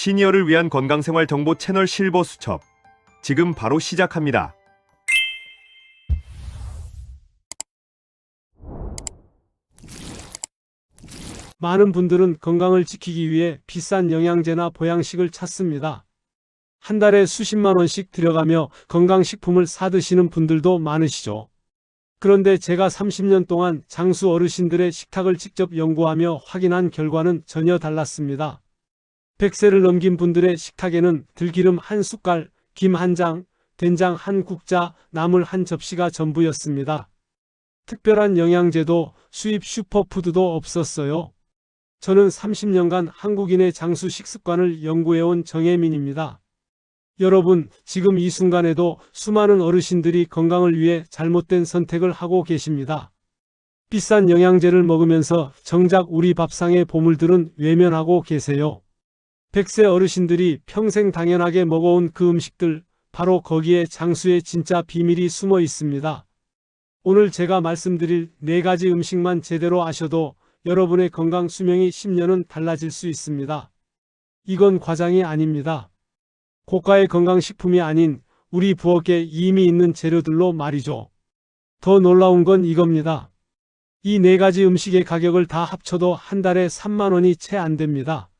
시니어를 위한 건강생활 정보 채널 실버 수첩. 지금 바로 시작합니다. 많은 분들은 건강을 지키기 위해 비싼 영양제나 보양식을 찾습니다. 한 달에 수십만 원씩 들여가며 건강식품을 사 드시는 분들도 많으시죠. 그런데 제가 30년 동안 장수 어르신들의 식탁을 직접 연구하며 확인한 결과는 전혀 달랐습니다. 100세를 넘긴 분들의 식탁에는 들기름 한 숟갈, 김 한 장, 된장 한 국자, 나물 한 접시가 전부였습니다. 특별한 영양제도 수입 슈퍼푸드도 없었어요. 저는 30년간 한국인의 장수 식습관을 연구해온 정혜민입니다. 여러분, 지금 이 순간에도 수많은 어르신들이 건강을 위해 잘못된 선택을 하고 계십니다. 비싼 영양제를 먹으면서 정작 우리 밥상의 보물들은 외면하고 계세요. 100세 어르신들이 평생 당연하게 먹어온 그 음식들, 바로 거기에 장수의 진짜 비밀이 숨어 있습니다. 오늘 제가 말씀드릴 4가지 음식만 제대로 아셔도 여러분의 건강 수명이 10년은 달라질 수 있습니다. 이건 과장이 아닙니다. 고가의 건강식품이 아닌 우리 부엌에 이미 있는 재료들로 말이죠. 더 놀라운 건 이겁니다. 이 4가지 음식의 가격을 다 합쳐도 한 달에 3만 원이 채 안 됩니다.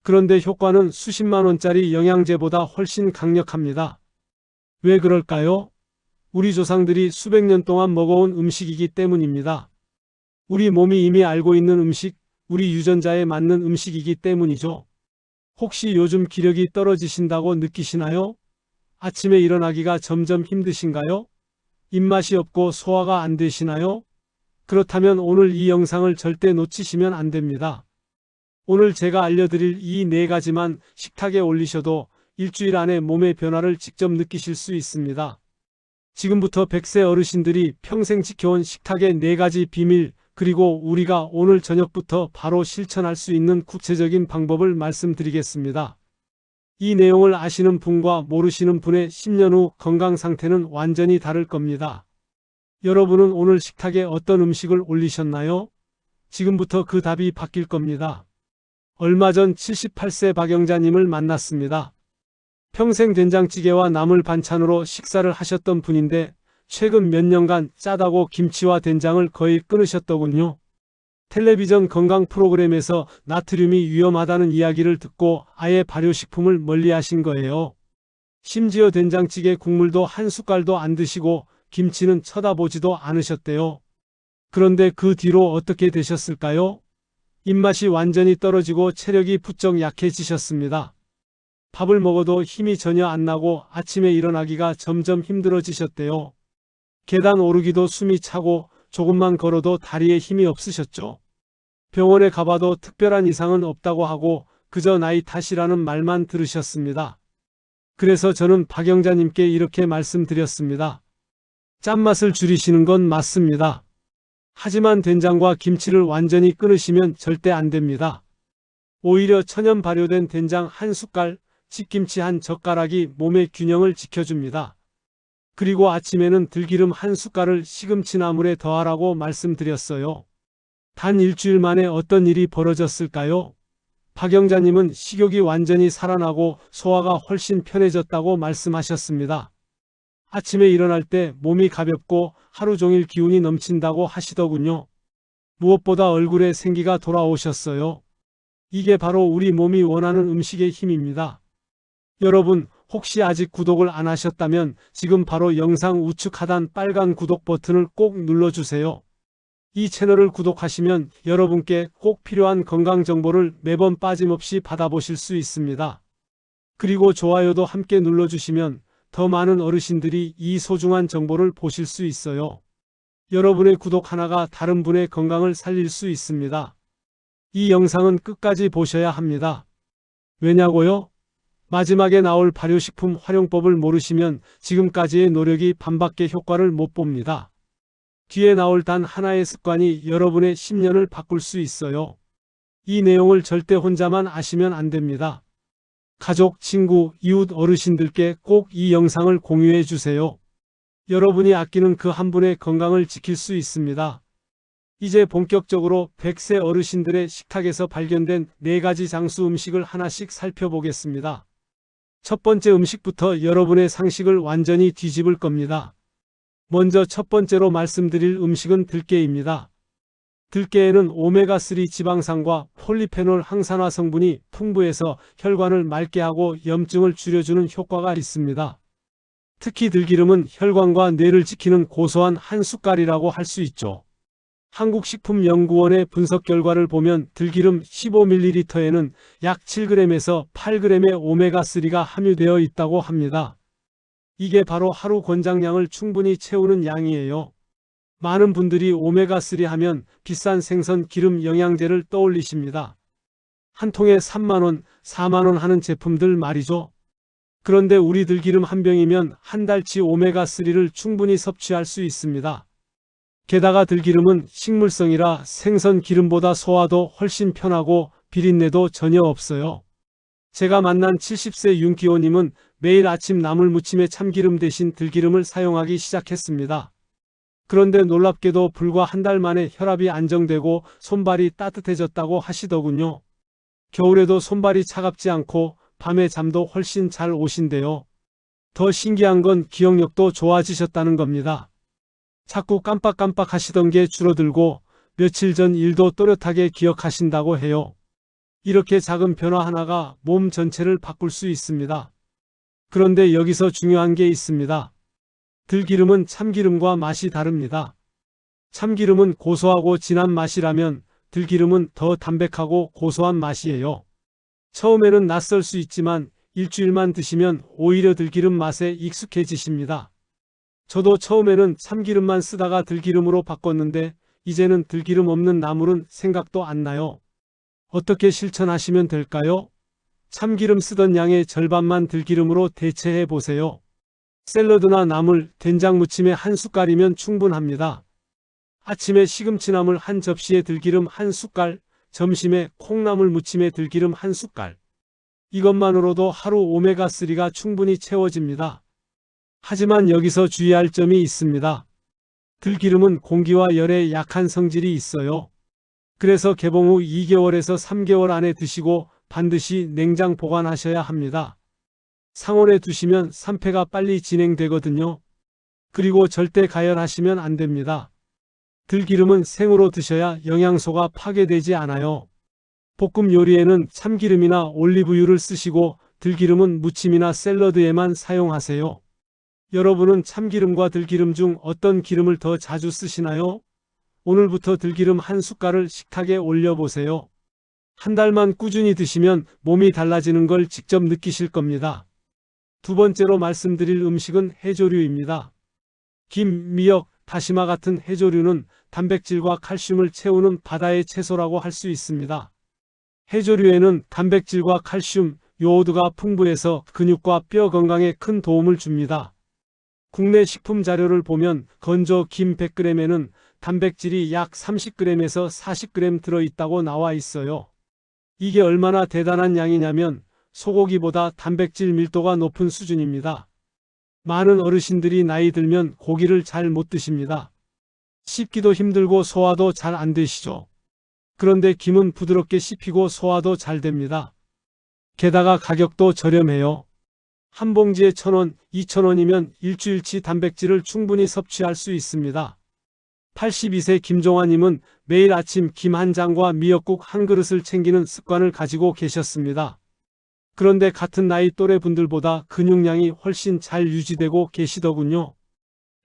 그런데 효과는 수십만 원짜리 영양제보다 훨씬 강력합니다. 왜 그럴까요? 우리 조상들이 수백 년 동안 먹어온 음식이기 때문입니다. 우리 몸이 이미 알고 있는 음식, 우리 유전자에 맞는 음식이기 때문이죠. 혹시 요즘 기력이 떨어지신다고 느끼시나요? 아침에 일어나기가 점점 힘드신가요? 입맛이 없고 소화가 안 되시나요? 그렇다면 오늘 이 영상을 절대 놓치시면 안 됩니다. 오늘 제가 알려드릴 이 4가지만 식탁에 올리셔도 일주일 안에 몸의 변화를 직접 느끼실 수 있습니다. 지금부터 100세 어르신들이 평생 지켜온 식탁의 4가지 비밀, 그리고 우리가 오늘 저녁부터 바로 실천할 수 있는 구체적인 방법을 말씀드리겠습니다. 이 내용을 아시는 분과 모르시는 분의 10년 후 건강 상태는 완전히 다를 겁니다. 여러분은 오늘 식탁에 어떤 음식을 올리셨나요? 지금부터 그 답이 바뀔 겁니다. 얼마 전 78세 박영자님을 만났습니다. 평생 된장찌개와 나물 반찬으로 식사를 하셨던 분인데 최근 몇 년간 짜다고 김치와 된장을 거의 끊으셨더군요. 텔레비전 건강 프로그램에서 나트륨이 위험하다는 이야기를 듣고 아예 발효식품을 멀리하신 거예요. 심지어 된장찌개 국물도 한 숟갈도 안 드시고 김치는 쳐다보지도 않으셨대요. 그런데 그 뒤로 어떻게 되셨을까요? 입맛이 완전히 떨어지고 체력이 부쩍 약해지셨습니다. 밥을 먹어도 힘이 전혀 안 나고 아침에 일어나기가 점점 힘들어지셨대요. 계단 오르기도 숨이 차고 조금만 걸어도 다리에 힘이 없으셨죠. 병원에 가봐도 특별한 이상은 없다고 하고 그저 나이 탓이라는 말만 들으셨습니다. 그래서 저는 박영자님께 이렇게 말씀드렸습니다. 짠맛을 줄이시는 건 맞습니다. 하지만 된장과 김치를 완전히 끊으시면 절대 안 됩니다. 오히려 천연 발효된 된장 한 숟갈, 집김치 한 젓가락이 몸의 균형을 지켜줍니다. 그리고 아침에는 들기름 한 숟갈을 시금치나물에 더하라고 말씀드렸어요. 단 일주일 만에 어떤 일이 벌어졌을까요? 박영자님은 식욕이 완전히 살아나고 소화가 훨씬 편해졌다고 말씀하셨습니다. 아침에 일어날 때 몸이 가볍고 하루 종일 기운이 넘친다고 하시더군요. 무엇보다 얼굴에 생기가 돌아오셨어요. 이게 바로 우리 몸이 원하는 음식의 힘입니다. 여러분, 혹시 아직 구독을 안 하셨다면 지금 바로 영상 우측 하단 빨간 구독 버튼을 꼭 눌러주세요. 이 채널을 구독하시면 여러분께 꼭 필요한 건강 정보를 매번 빠짐없이 받아보실 수 있습니다. 그리고 좋아요도 함께 눌러주시면 더 많은 어르신들이 이 소중한 정보를 보실 수 있어요. 여러분의 구독 하나가 다른 분의 건강을 살릴 수 있습니다. 이 영상은 끝까지 보셔야 합니다. 왜냐고요? 마지막에 나올 발효식품 활용법을 모르시면 지금까지의 노력이 반밖에 효과를 못 봅니다. 뒤에 나올 단 하나의 습관이 여러분의 10년을 바꿀 수 있어요. 이 내용을 절대 혼자만 아시면 안 됩니다. 가족, 친구, 이웃 어르신들께 꼭 이 영상을 공유해 주세요. 여러분이 아끼는 그 한 분의 건강을 지킬 수 있습니다. 이제 본격적으로 100세 어르신들의 식탁에서 발견된 4가지 장수 음식을 하나씩 살펴보겠습니다. 첫 번째 음식부터 여러분의 상식을 완전히 뒤집을 겁니다. 먼저 첫 번째로 말씀드릴 음식은 들깨입니다. 들깨에는 오메가3 지방산과 폴리페놀 항산화 성분이 풍부해서 혈관을 맑게 하고 염증을 줄여주는 효과가 있습니다. 특히 들기름은 혈관과 뇌를 지키는 고소한 한 숟갈이라고 할 수 있죠. 한국식품연구원의 분석 결과를 보면 들기름 15ml에는 약 7g에서 8g의 오메가3가 함유되어 있다고 합니다. 이게 바로 하루 권장량을 충분히 채우는 양이에요. 많은 분들이 오메가3 하면 비싼 생선 기름 영양제를 떠올리십니다. 한 통에 3만원, 4만원 하는 제품들 말이죠. 그런데 우리 들기름 한 병이면 한 달치 오메가3를 충분히 섭취할 수 있습니다. 게다가 들기름은 식물성이라 생선 기름보다 소화도 훨씬 편하고 비린내도 전혀 없어요. 제가 만난 70세 윤기호님은 매일 아침 나물 무침에 참기름 대신 들기름을 사용하기 시작했습니다. 그런데 놀랍게도 불과 한 달 만에 혈압이 안정되고 손발이 따뜻해졌다고 하시더군요. 겨울에도 손발이 차갑지 않고 밤에 잠도 훨씬 잘 오신대요. 더 신기한 건 기억력도 좋아지셨다는 겁니다. 자꾸 깜빡깜빡 하시던 게 줄어들고 며칠 전 일도 또렷하게 기억하신다고 해요. 이렇게 작은 변화 하나가 몸 전체를 바꿀 수 있습니다. 그런데 여기서 중요한 게 있습니다. 들기름은 참기름과 맛이 다릅니다. 참기름은 고소하고 진한 맛이라면 들기름은 더 담백하고 고소한 맛이에요. 처음에는 낯설 수 있지만 일주일만 드시면 오히려 들기름 맛에 익숙해지십니다. 저도 처음에는 참기름만 쓰다가 들기름으로 바꿨는데 이제는 들기름 없는 나물은 생각도 안 나요. 어떻게 실천하시면 될까요? 참기름 쓰던 양의 절반만 들기름으로 대체해 보세요. 샐러드나 나물, 된장 무침에 한 숟갈이면 충분합니다. 아침에 시금치나물 한 접시에 들기름 한 숟갈, 점심에 콩나물 무침에 들기름 한 숟갈. 이것만으로도 하루 오메가3가 충분히 채워집니다. 하지만 여기서 주의할 점이 있습니다. 들기름은 공기와 열에 약한 성질이 있어요. 그래서 개봉 후 2개월에서 3개월 안에 드시고 반드시 냉장 보관하셔야 합니다. 상온에 두시면 산패가 빨리 진행되거든요. 그리고 절대 가열하시면 안 됩니다. 들기름은 생으로 드셔야 영양소가 파괴되지 않아요. 볶음 요리에는 참기름이나 올리브유를 쓰시고 들기름은 무침이나 샐러드에만 사용하세요. 여러분은 참기름과 들기름 중 어떤 기름을 더 자주 쓰시나요? 오늘부터 들기름 한 숟갈을 식탁에 올려보세요. 한 달만 꾸준히 드시면 몸이 달라지는 걸 직접 느끼실 겁니다. 두 번째로 말씀드릴 음식은 해조류입니다. 김, 미역, 다시마 같은 해조류는 단백질과 칼슘을 채우는 바다의 채소라고 할 수 있습니다. 해조류에는 단백질과 칼슘, 요오드가 풍부해서 근육과 뼈 건강에 큰 도움을 줍니다. 국내 식품 자료를 보면 건조 김 100g에는 단백질이 약 30g에서 40g 들어있다고 나와 있어요. 이게 얼마나 대단한 양이냐면 소고기보다 단백질 밀도가 높은 수준입니다. 많은 어르신들이 나이 들면 고기를 잘 못 드십니다. 씹기도 힘들고 소화도 잘 안 되시죠. 그런데 김은 부드럽게 씹히고 소화도 잘 됩니다. 게다가 가격도 저렴해요. 한 봉지에 1,000원, 2,000원이면 일주일치 단백질을 충분히 섭취할 수 있습니다. 82세 김종환님은 매일 아침 김 한 장과 미역국 한 그릇을 챙기는 습관을 가지고 계셨습니다. 그런데 같은 나이 또래 분들보다 근육량이 훨씬 잘 유지되고 계시더군요.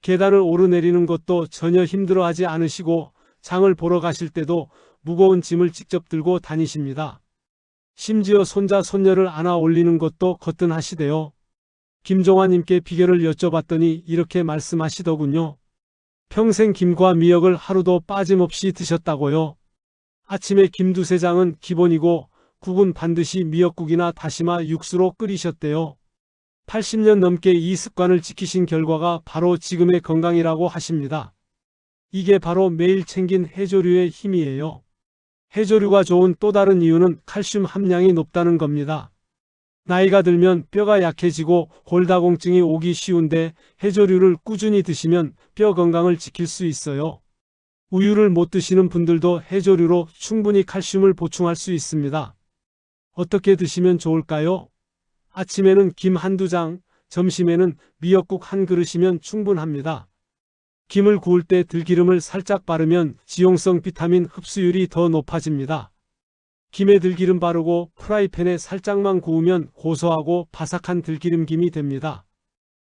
계단을 오르내리는 것도 전혀 힘들어하지 않으시고 장을 보러 가실 때도 무거운 짐을 직접 들고 다니십니다. 심지어 손자 손녀를 안아 올리는 것도 거뜬하시대요. 김종환님께 비결을 여쭤봤더니 이렇게 말씀하시더군요. 평생 김과 미역을 하루도 빠짐없이 드셨다고요. 아침에 김 2~3장은 기본이고 국은 반드시 미역국이나 다시마 육수로 끓이셨대요. 80년 넘게 이 습관을 지키신 결과가 바로 지금의 건강이라고 하십니다. 이게 바로 매일 챙긴 해조류의 힘이에요. 해조류가 좋은 또 다른 이유는 칼슘 함량이 높다는 겁니다. 나이가 들면 뼈가 약해지고 골다공증이 오기 쉬운데 해조류를 꾸준히 드시면 뼈 건강을 지킬 수 있어요. 우유를 못 드시는 분들도 해조류로 충분히 칼슘을 보충할 수 있습니다. 어떻게 드시면 좋을까요? 아침에는 김 한두 장, 점심에는 미역국 한 그릇이면 충분합니다. 김을 구울 때 들기름을 살짝 바르면 지용성 비타민 흡수율이 더 높아집니다. 김에 들기름 바르고 프라이팬에 살짝만 구우면 고소하고 바삭한 들기름김이 됩니다.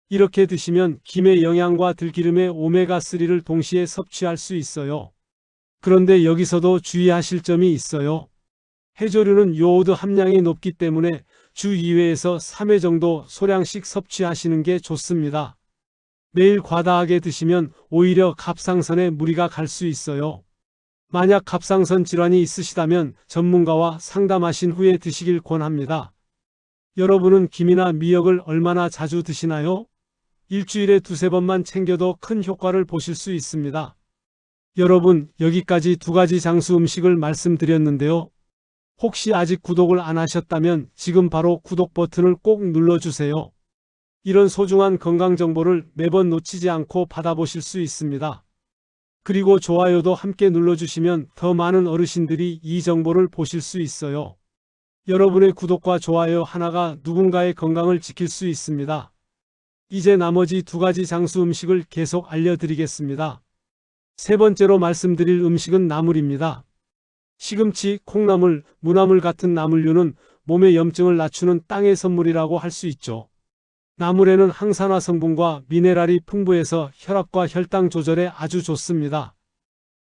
이렇게 드시면 김의 영양과 들기름의 오메가3를 동시에 섭취할 수 있어요. 그런데 여기서도 주의하실 점이 있어요. 해조류는 요오드 함량이 높기 때문에 주 2회에서 3회 정도 소량씩 섭취하시는 게 좋습니다. 매일 과다하게 드시면 오히려 갑상선에 무리가 갈 수 있어요. 만약 갑상선 질환이 있으시다면 전문가와 상담하신 후에 드시길 권합니다. 여러분은 김이나 미역을 얼마나 자주 드시나요? 일주일에 두세 번만 챙겨도 큰 효과를 보실 수 있습니다. 여러분, 여기까지 두 가지 장수 음식을 말씀드렸는데요. 혹시 아직 구독을 안 하셨다면 지금 바로 구독 버튼을 꼭 눌러주세요. 이런 소중한 건강 정보를 매번 놓치지 않고 받아보실 수 있습니다. 그리고 좋아요도 함께 눌러주시면 더 많은 어르신들이 이 정보를 보실 수 있어요. 여러분의 구독과 좋아요 하나가 누군가의 건강을 지킬 수 있습니다. 이제 나머지 두 가지 장수 음식을 계속 알려드리겠습니다. 세 번째로 말씀드릴 음식은 나물입니다. 시금치, 콩나물, 무나물 같은 나물류는 몸의 염증을 낮추는 땅의 선물이라고 할 수 있죠. 나물에는 항산화 성분과 미네랄이 풍부해서 혈압과 혈당 조절에 아주 좋습니다.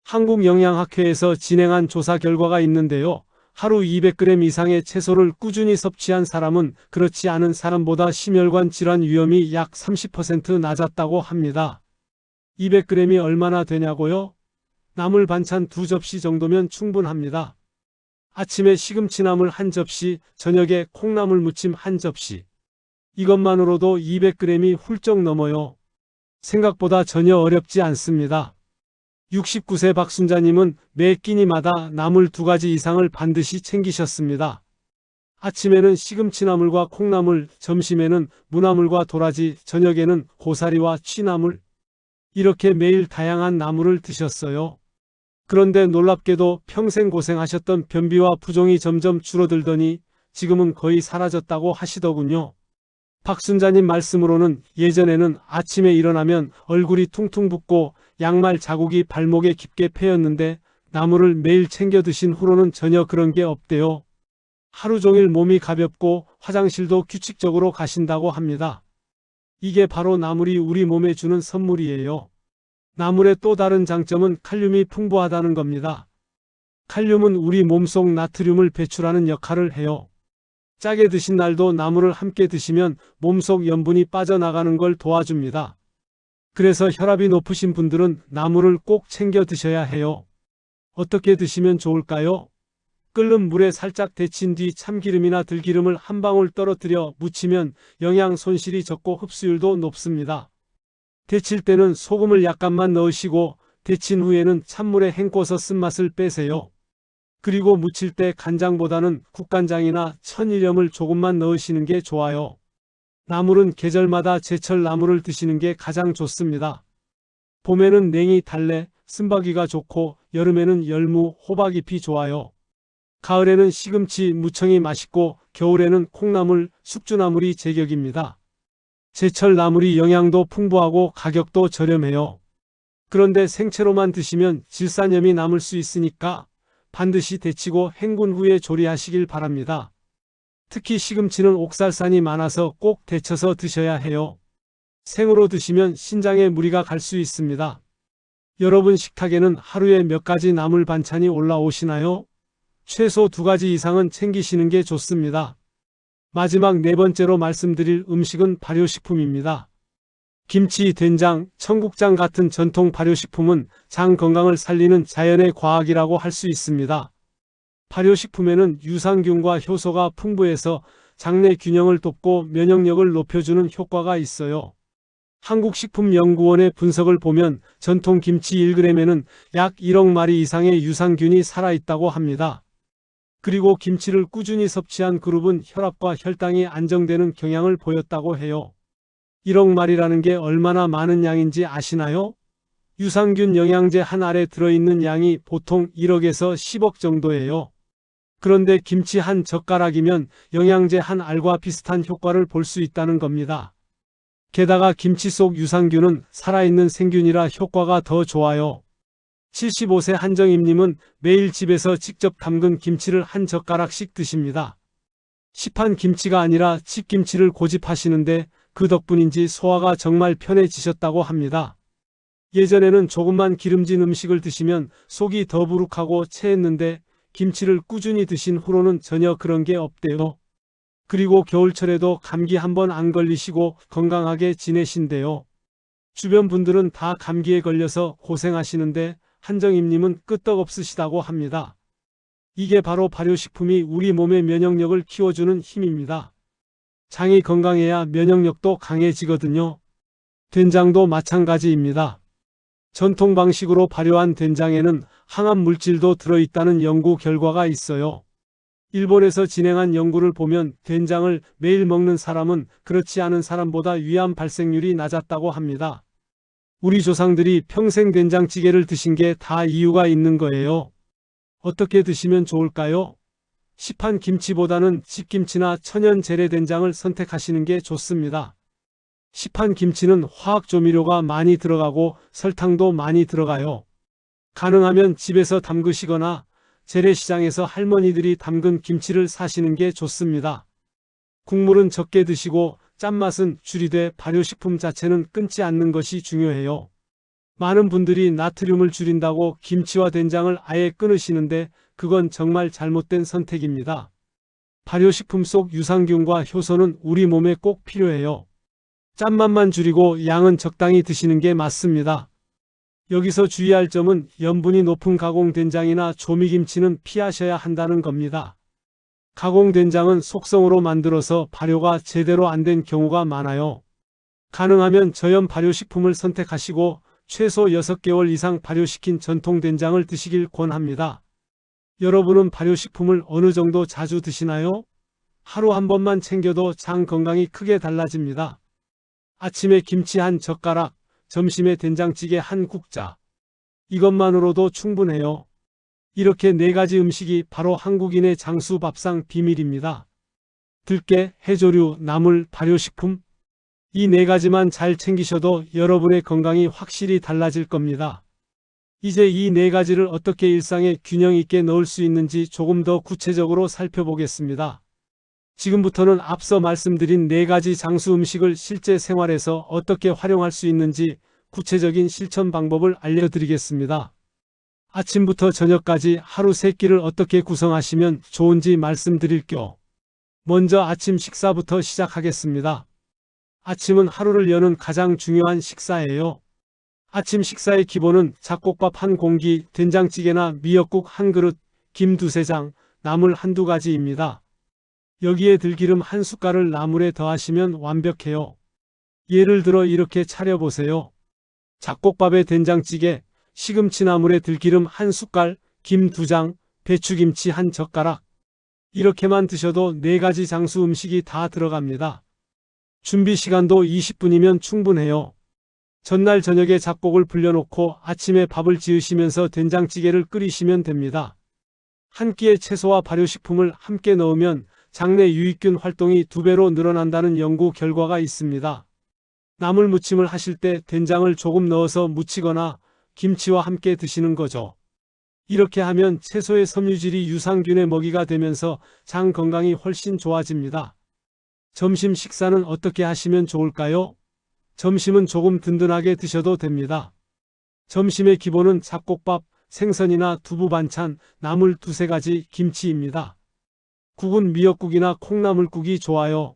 한국영양학회에서 진행한 조사 결과가 있는데요. 하루 200g 이상의 채소를 꾸준히 섭취한 사람은 그렇지 않은 사람보다 심혈관 질환 위험이 약 30% 낮았다고 합니다. 200g이 얼마나 되냐고요? 나물 반찬 2접시 정도면 충분합니다. 아침에 시금치나물 1접시, 저녁에 콩나물 무침 1접시. 이것만으로도 200g이 훌쩍 넘어요. 생각보다 전혀 어렵지 않습니다. 69세 박순자님은 매 끼니마다 나물 2가지 이상을 반드시 챙기셨습니다. 아침에는 시금치나물과 콩나물, 점심에는 무나물과 도라지, 저녁에는 고사리와 취나물. 이렇게 매일 다양한 나물을 드셨어요. 그런데 놀랍게도 평생 고생하셨던 변비와 부종이 점점 줄어들더니 지금은 거의 사라졌다고 하시더군요. 박순자님 말씀으로는 예전에는 아침에 일어나면 얼굴이 퉁퉁 붓고 양말 자국이 발목에 깊게 패였는데 나물을 매일 챙겨 드신 후로는 전혀 그런 게 없대요. 하루 종일 몸이 가볍고 화장실도 규칙적으로 가신다고 합니다. 이게 바로 나물이 우리 몸에 주는 선물이에요. 나물의 또 다른 장점은 칼륨이 풍부하다는 겁니다. 칼륨은 우리 몸속 나트륨을 배출하는 역할을 해요. 짜게 드신 날도 나물을 함께 드시면 몸속 염분이 빠져나가는 걸 도와줍니다. 그래서 혈압이 높으신 분들은 나물을 꼭 챙겨 드셔야 해요. 어떻게 드시면 좋을까요? 끓는 물에 살짝 데친 뒤 참기름이나 들기름을 한 방울 떨어뜨려 무치면 영양 손실이 적고 흡수율도 높습니다. 데칠 때는 소금을 약간만 넣으시고 데친 후에는 찬물에 헹궈서 쓴맛을 빼세요. 그리고 무칠 때 간장보다는 국간장이나 천일염을 조금만 넣으시는 게 좋아요. 나물은 계절마다 제철 나물을 드시는 게 가장 좋습니다. 봄에는 냉이, 달래, 쓴바귀가 좋고 여름에는 열무, 호박잎이 좋아요. 가을에는 시금치, 무청이 맛있고 겨울에는 콩나물, 숙주나물이 제격입니다. 제철 나물이 영양도 풍부하고 가격도 저렴해요. 그런데 생채로만 드시면 질산염이 남을 수 있으니까 반드시 데치고 헹군 후에 조리하시길 바랍니다. 특히 시금치는 옥살산이 많아서 꼭 데쳐서 드셔야 해요. 생으로 드시면 신장에 무리가 갈 수 있습니다. 여러분 식탁에는 하루에 몇 가지 나물 반찬이 올라오시나요? 최소 2가지 이상은 챙기시는 게 좋습니다. 마지막 네 번째로 말씀드릴 음식은 발효식품입니다. 김치, 된장, 청국장 같은 전통 발효식품은 장 건강을 살리는 자연의 과학이라고 할 수 있습니다. 발효식품에는 유산균과 효소가 풍부해서 장내 균형을 돕고 면역력을 높여주는 효과가 있어요. 한국식품연구원의 분석을 보면 전통 김치 1g에는 약 1억 마리 이상의 유산균이 살아있다고 합니다. 그리고 김치를 꾸준히 섭취한 그룹은 혈압과 혈당이 안정되는 경향을 보였다고 해요. 1억 마리라는 게 얼마나 많은 양인지 아시나요? 유산균 영양제 한 알에 들어있는 양이 보통 1억에서 10억 정도예요. 그런데 김치 한 젓가락이면 영양제 한 알과 비슷한 효과를 볼 수 있다는 겁니다. 게다가 김치 속 유산균은 살아있는 생균이라 효과가 더 좋아요. 75세 한정임님은 매일 집에서 직접 담근 김치를 한 젓가락씩 드십니다. 시판 김치가 아니라 집김치를 고집하시는데 그 덕분인지 소화가 정말 편해지셨다고 합니다. 예전에는 조금만 기름진 음식을 드시면 속이 더부룩하고 체했는데 김치를 꾸준히 드신 후로는 전혀 그런 게 없대요. 그리고 겨울철에도 감기 한번 안 걸리시고 건강하게 지내신대요. 주변 분들은 다 감기에 걸려서 고생하시는데 한정임님은 끄떡없으시다고 합니다. 이게 바로 발효식품이 우리 몸의 면역력을 키워주는 힘입니다. 장이 건강해야 면역력도 강해지거든요. 된장도 마찬가지입니다. 전통 방식으로 발효한 된장에는 항암 물질도 들어있다는 연구 결과가 있어요. 일본에서 진행한 연구를 보면 된장을 매일 먹는 사람은 그렇지 않은 사람보다 위암 발생률이 낮았다고 합니다. 우리 조상들이 평생 된장찌개를 드신 게 다 이유가 있는 거예요. 어떻게 드시면 좋을까요? 시판 김치보다는 집김치나 천연 재래된장을 선택하시는 게 좋습니다. 시판 김치는 화학 조미료가 많이 들어가고 설탕도 많이 들어가요. 가능하면 집에서 담그시거나 재래시장에서 할머니들이 담근 김치를 사시는 게 좋습니다. 국물은 적게 드시고 짠맛은 줄이되 발효식품 자체는 끊지 않는 것이 중요해요. 많은 분들이 나트륨을 줄인다고 김치와 된장을 아예 끊으시는데 그건 정말 잘못된 선택입니다. 발효식품 속 유산균과 효소는 우리 몸에 꼭 필요해요. 짠맛만 줄이고 양은 적당히 드시는 게 맞습니다. 여기서 주의할 점은 염분이 높은 가공된장이나 조미김치는 피하셔야 한다는 겁니다. 가공된장은 속성으로 만들어서 발효가 제대로 안 된 경우가 많아요. 가능하면 저염 발효식품을 선택하시고 최소 6개월 이상 발효시킨 전통된장을 드시길 권합니다. 여러분은 발효식품을 어느 정도 자주 드시나요? 하루 한 번만 챙겨도 장 건강이 크게 달라집니다. 아침에 김치 한 젓가락, 점심에 된장찌개 한 국자. 이것만으로도 충분해요. 이렇게 4가지 음식이 바로 한국인의 장수 밥상 비밀입니다. 들깨, 해조류, 나물, 발효식품. 이 4가지만 잘 챙기셔도 여러분의 건강이 확실히 달라질 겁니다. 이제 이 4가지를 어떻게 일상에 균형 있게 넣을 수 있는지 조금 더 구체적으로 살펴보겠습니다. 지금부터는 앞서 말씀드린 4가지 장수 음식을 실제 생활에서 어떻게 활용할 수 있는지 구체적인 실천 방법을 알려드리겠습니다. 아침부터 저녁까지 하루 3끼를 어떻게 구성하시면 좋은지 말씀드릴게요. 먼저 아침 식사부터 시작하겠습니다. 아침은 하루를 여는 가장 중요한 식사예요. 아침 식사의 기본은 잡곡밥 한 공기, 된장찌개나 미역국 한 그릇, 김 2-3장, 나물 한두 가지입니다. 여기에 들기름 한 숟갈을 나물에 더하시면 완벽해요. 예를 들어 이렇게 차려보세요. 잡곡밥에 된장찌개, 시금치 나물에 들기름 한 숟갈, 김 2장, 배추김치 한 젓가락. 이렇게만 드셔도 4가지 장수 음식이 다 들어갑니다. 준비 시간도 20분이면 충분해요. 전날 저녁에 잡곡을 불려놓고 아침에 밥을 지으시면서 된장찌개를 끓이시면 됩니다. 한 끼에 채소와 발효식품을 함께 넣으면 장내 유익균 활동이 2배로 늘어난다는 연구 결과가 있습니다. 나물 무침을 하실 때 된장을 조금 넣어서 무치거나 김치와 함께 드시는 거죠. 이렇게 하면 채소의 섬유질이 유산균의 먹이가 되면서 장 건강이 훨씬 좋아집니다. 점심 식사는 어떻게 하시면 좋을까요? 점심은 조금 든든하게 드셔도 됩니다. 점심의 기본은 잡곡밥, 생선이나 두부 반찬, 나물 2-3가지, 김치입니다. 국은 미역국이나 콩나물국이 좋아요.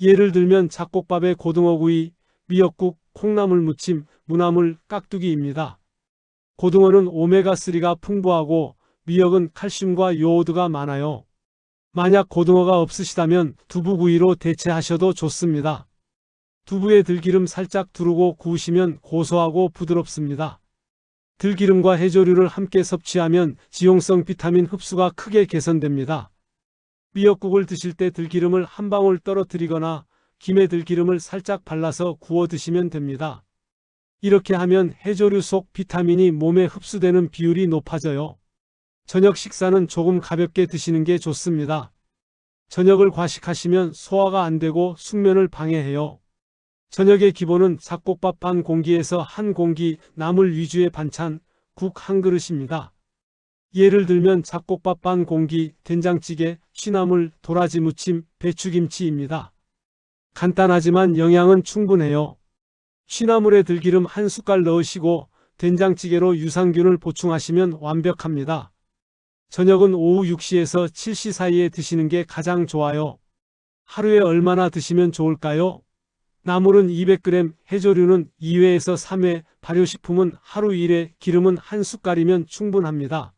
예를 들면 잡곡밥에 고등어구이, 미역국, 콩나물 무침, 무나물, 깍두기입니다. 고등어는 오메가3가 풍부하고 미역은 칼슘과 요오드가 많아요. 만약 고등어가 없으시다면 두부구이로 대체하셔도 좋습니다. 두부에 들기름 살짝 두르고 구우시면 고소하고 부드럽습니다. 들기름과 해조류를 함께 섭취하면 지용성 비타민 흡수가 크게 개선됩니다. 미역국을 드실 때 들기름을 한 방울 떨어뜨리거나 김에 들기름을 살짝 발라서 구워 드시면 됩니다. 이렇게 하면 해조류 속 비타민이 몸에 흡수되는 비율이 높아져요. 저녁 식사는 조금 가볍게 드시는 게 좋습니다. 저녁을 과식하시면 소화가 안 되고 숙면을 방해해요. 저녁의 기본은 잡곡밥 반 공기에서 한 공기, 나물 위주의 반찬, 국 한 그릇입니다. 예를 들면 잡곡밥 반 공기, 된장찌개, 취나물, 도라지 무침, 배추김치입니다. 간단하지만 영양은 충분해요. 취나물에 들기름 한 숟갈 넣으시고 된장찌개로 유산균을 보충하시면 완벽합니다. 저녁은 오후 6시에서 7시 사이에 드시는 게 가장 좋아요. 하루에 얼마나 드시면 좋을까요? 나물은 200g, 해조류는 2회에서 3회, 발효식품은 하루 1회, 기름은 한 숟갈이면 충분합니다.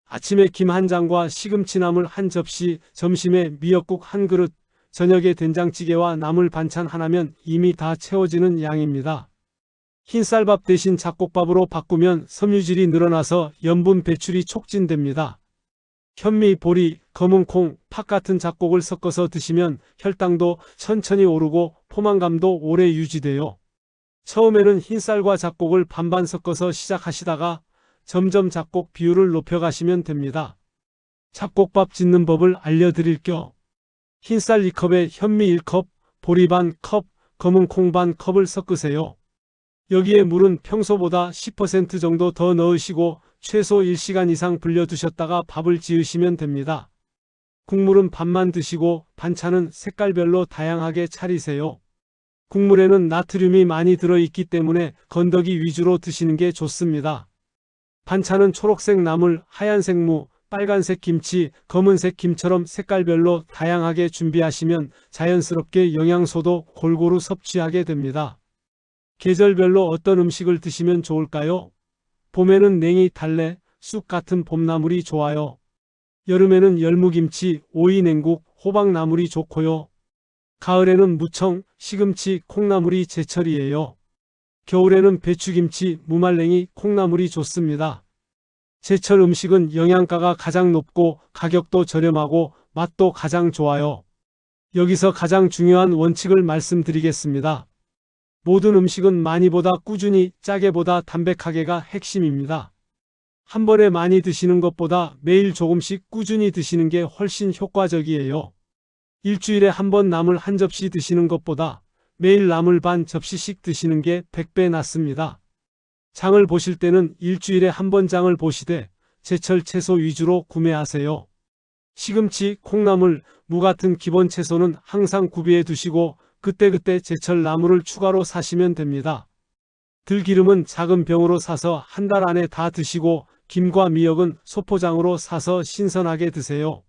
아침에 김 한 장과 시금치나물 한 접시, 점심에 미역국 한 그릇, 저녁에 된장찌개와 나물 반찬 하나면 이미 다 채워지는 양입니다. 흰쌀밥 대신 잡곡밥으로 바꾸면 섬유질이 늘어나서 염분 배출이 촉진됩니다. 현미, 보리, 검은콩, 팥 같은 잡곡을 섞어서 드시면 혈당도 천천히 오르고 포만감도 오래 유지돼요. 처음에는 흰쌀과 잡곡을 반반 섞어서 시작하시다가 점점 잡곡 비율을 높여가시면 됩니다. 잡곡밥 짓는 법을 알려드릴게요. 흰쌀 2컵에 현미 1컵, 보리 반 컵, 검은콩 반 컵을 섞으세요. 여기에 물은 평소보다 10% 정도 더 넣으시고 최소 1시간 이상 불려두셨다가 밥을 지으시면 됩니다. 국물은 반만 드시고 반찬은 색깔별로 다양하게 차리세요. 국물에는 나트륨이 많이 들어있기 때문에 건더기 위주로 드시는 게 좋습니다. 반찬은 초록색 나물, 하얀색 무, 빨간색 김치, 검은색 김처럼 색깔별로 다양하게 준비하시면 자연스럽게 영양소도 골고루 섭취하게 됩니다. 계절별로 어떤 음식을 드시면 좋을까요? 봄에는 냉이, 달래, 쑥 같은 봄나물이 좋아요. 여름에는 열무김치, 오이냉국, 호박나물이 좋고요. 가을에는 무청, 시금치, 콩나물이 제철이에요. 겨울에는 배추김치, 무말랭이, 콩나물이 좋습니다. 제철 음식은 영양가가 가장 높고 가격도 저렴하고 맛도 가장 좋아요. 여기서 가장 중요한 원칙을 말씀드리겠습니다. 모든 음식은 많이보다 꾸준히, 짜게보다 담백하게가 핵심입니다. 한 번에 많이 드시는 것보다 매일 조금씩 꾸준히 드시는 게 훨씬 효과적이에요. 일주일에 한 번 나물 한 접시 드시는 것보다 매일 나물 반 접시씩 드시는 게 100배 낫습니다. 장을 보실 때는 일주일에 한 번 장을 보시되 제철 채소 위주로 구매하세요. 시금치, 콩나물, 무 같은 기본 채소는 항상 구비해 두시고 그때그때 제철 나물을 추가로 사시면 됩니다. 들기름은 작은 병으로 사서 한 달 안에 다 드시고 김과 미역은 소포장으로 사서 신선하게 드세요.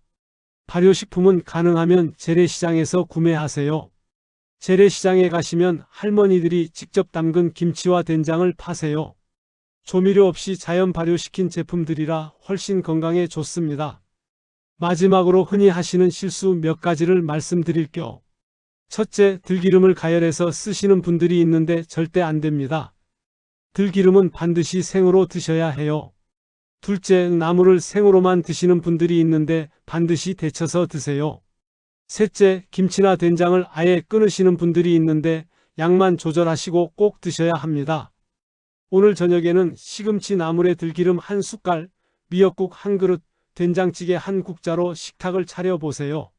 발효식품은 가능하면 재래시장에서 구매하세요. 재래시장에 가시면 할머니들이 직접 담근 김치와 된장을 파세요. 조미료 없이 자연 발효시킨 제품들이라 훨씬 건강에 좋습니다. 마지막으로 흔히 하시는 실수 몇 가지를 말씀드릴게요. 첫째, 들기름을 가열해서 쓰시는 분들이 있는데 절대 안 됩니다. 들기름은 반드시 생으로 드셔야 해요. 둘째, 나물을 생으로만 드시는 분들이 있는데 반드시 데쳐서 드세요. 셋째, 김치나 된장을 아예 끊으시는 분들이 있는데 양만 조절하시고 꼭 드셔야 합니다. 오늘 저녁에는 시금치 나물에 들기름 한 숟갈, 미역국 한 그릇, 된장찌개 한 국자로 식탁을 차려보세요.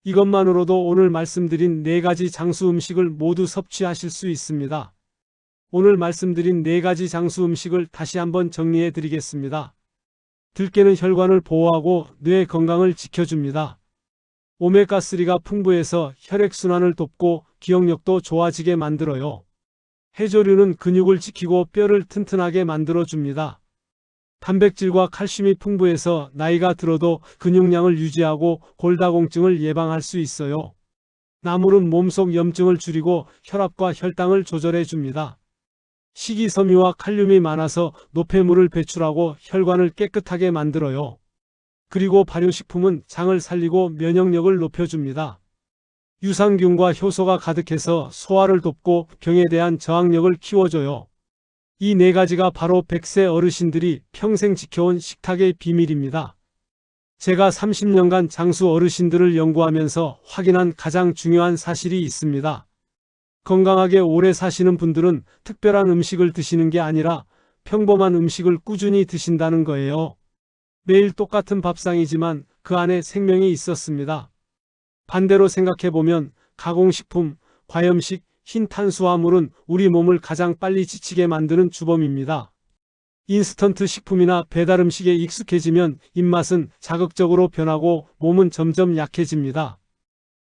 이것만으로도 오늘 말씀드린 4가지 장수 음식을 모두 섭취하실 수 있습니다. 오늘 말씀드린 4가지 장수 음식을 다시 한번 정리해 드리겠습니다. 들깨는 혈관을 보호하고 뇌 건강을 지켜줍니다. 오메가3가 풍부해서 혈액순환을 돕고 기억력도 좋아지게 만들어요. 해조류는 근육을 지키고 뼈를 튼튼하게 만들어줍니다. 단백질과 칼슘이 풍부해서 나이가 들어도 근육량을 유지하고 골다공증을 예방할 수 있어요. 나물은 몸속 염증을 줄이고 혈압과 혈당을 조절해 줍니다. 식이섬유와 칼륨이 많아서 노폐물을 배출하고 혈관을 깨끗하게 만들어요. 그리고 발효식품은 장을 살리고 면역력을 높여줍니다. 유산균과 효소가 가득해서 소화를 돕고 병에 대한 저항력을 키워줘요. 이 4가지가 바로 100세 어르신들이 평생 지켜온 식탁의 비밀입니다. 제가 30년간 장수 어르신들을 연구하면서 확인한 가장 중요한 사실이 있습니다. 건강하게 오래 사시는 분들은 특별한 음식을 드시는 게 아니라 평범한 음식을 꾸준히 드신다는 거예요. 매일 똑같은 밥상이지만 그 안에 생명이 있었습니다. 반대로 생각해보면 가공식품, 과염식, 흰 탄수화물은 우리 몸을 가장 빨리 지치게 만드는 주범입니다. 인스턴트 식품이나 배달 음식에 익숙해지면 입맛은 자극적으로 변하고 몸은 점점 약해집니다.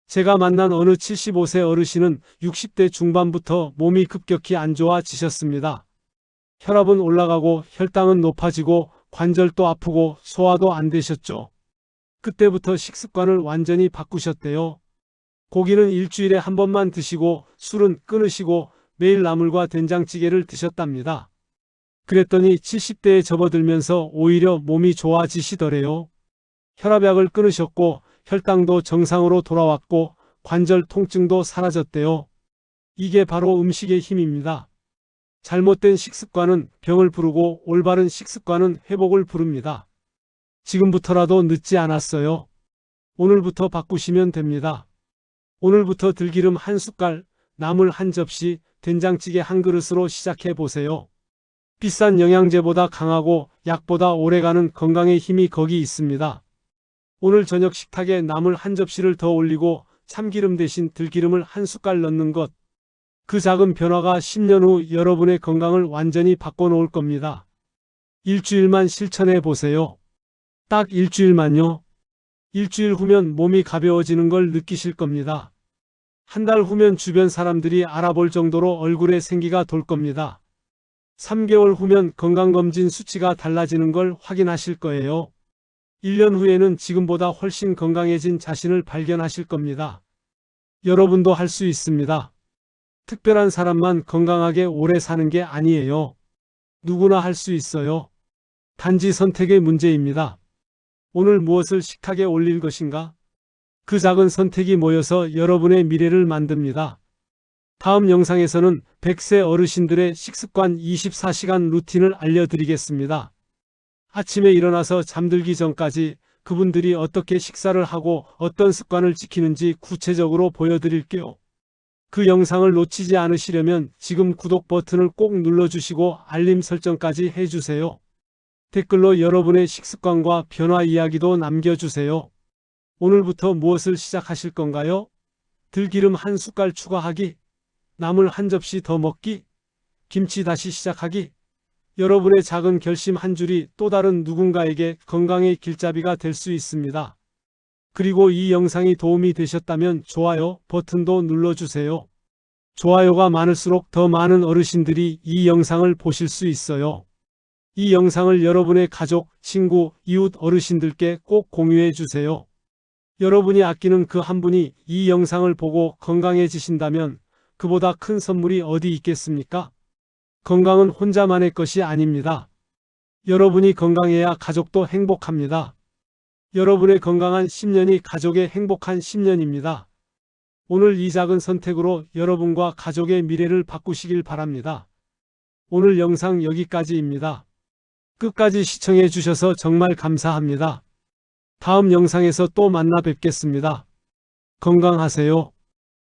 제가 만난 어느 75세 어르신은 60대 중반부터 몸이 급격히 안 좋아지셨습니다. 혈압은 올라가고 혈당은 높아지고 관절도 아프고 소화도 안 되셨죠. 그때부터 식습관을 완전히 바꾸셨대요. 고기는 일주일에 한 번만 드시고 술은 끊으시고 매일 나물과 된장찌개를 드셨답니다. 그랬더니 70대에 접어들면서 오히려 몸이 좋아지시더래요. 혈압약을 끊으셨고 혈당도 정상으로 돌아왔고 관절 통증도 사라졌대요. 이게 바로 음식의 힘입니다. 잘못된 식습관은 병을 부르고 올바른 식습관은 회복을 부릅니다. 지금부터라도 늦지 않았어요. 오늘부터 바꾸시면 됩니다. 오늘부터 들기름 한 숟갈, 나물 한 접시, 된장찌개 한 그릇으로 시작해 보세요. 비싼 영양제보다 강하고 약보다 오래가는 건강의 힘이 거기 있습니다. 오늘 저녁 식탁에 나물 한 접시를 더 올리고 참기름 대신 들기름을 한 숟갈 넣는 것. 그 작은 변화가 10년 후 여러분의 건강을 완전히 바꿔놓을 겁니다. 일주일만 실천해 보세요. 딱 일주일만요. 일주일 후면 몸이 가벼워지는 걸 느끼실 겁니다. 한 달 후면 주변 사람들이 알아볼 정도로 얼굴에 생기가 돌 겁니다. 3개월 후면 건강검진 수치가 달라지는 걸 확인하실 거예요. 1년 후에는 지금보다 훨씬 건강해진 자신을 발견하실 겁니다. 여러분도 할 수 있습니다. 특별한 사람만 건강하게 오래 사는 게 아니에요. 누구나 할 수 있어요. 단지 선택의 문제입니다. 오늘 무엇을 식탁에 올릴 것인가? 그 작은 선택이 모여서 여러분의 미래를 만듭니다. 다음 영상에서는 100세 어르신들의 식습관 24시간 루틴을 알려드리겠습니다. 아침에 일어나서 잠들기 전까지 그분들이 어떻게 식사를 하고 어떤 습관을 지키는지 구체적으로 보여드릴게요. 그 영상을 놓치지 않으시려면 지금 구독 버튼을 꼭 눌러주시고 알림 설정까지 해주세요. 댓글로 여러분의 식습관과 변화 이야기도 남겨주세요. 오늘부터 무엇을 시작하실 건가요? 들기름 한 숟갈 추가하기, 나물 한 접시 더 먹기, 김치 다시 시작하기. 여러분의 작은 결심 한 줄이 또 다른 누군가에게 건강의 길잡이가 될 수 있습니다. 그리고 이 영상이 도움이 되셨다면 좋아요 버튼도 눌러주세요. 좋아요가 많을수록 더 많은 어르신들이 이 영상을 보실 수 있어요. 이 영상을 여러분의 가족, 친구, 이웃 어르신들께 꼭 공유해 주세요. 여러분이 아끼는 그 한 분이 이 영상을 보고 건강해지신다면 그보다 큰 선물이 어디 있겠습니까? 건강은 혼자만의 것이 아닙니다. 여러분이 건강해야 가족도 행복합니다. 여러분의 건강한 10년이 가족의 행복한 10년입니다. 오늘 이 작은 선택으로 여러분과 가족의 미래를 바꾸시길 바랍니다. 오늘 영상 여기까지입니다. 끝까지 시청해 주셔서 정말 감사합니다. 다음 영상에서 또 만나 뵙겠습니다. 건강하세요.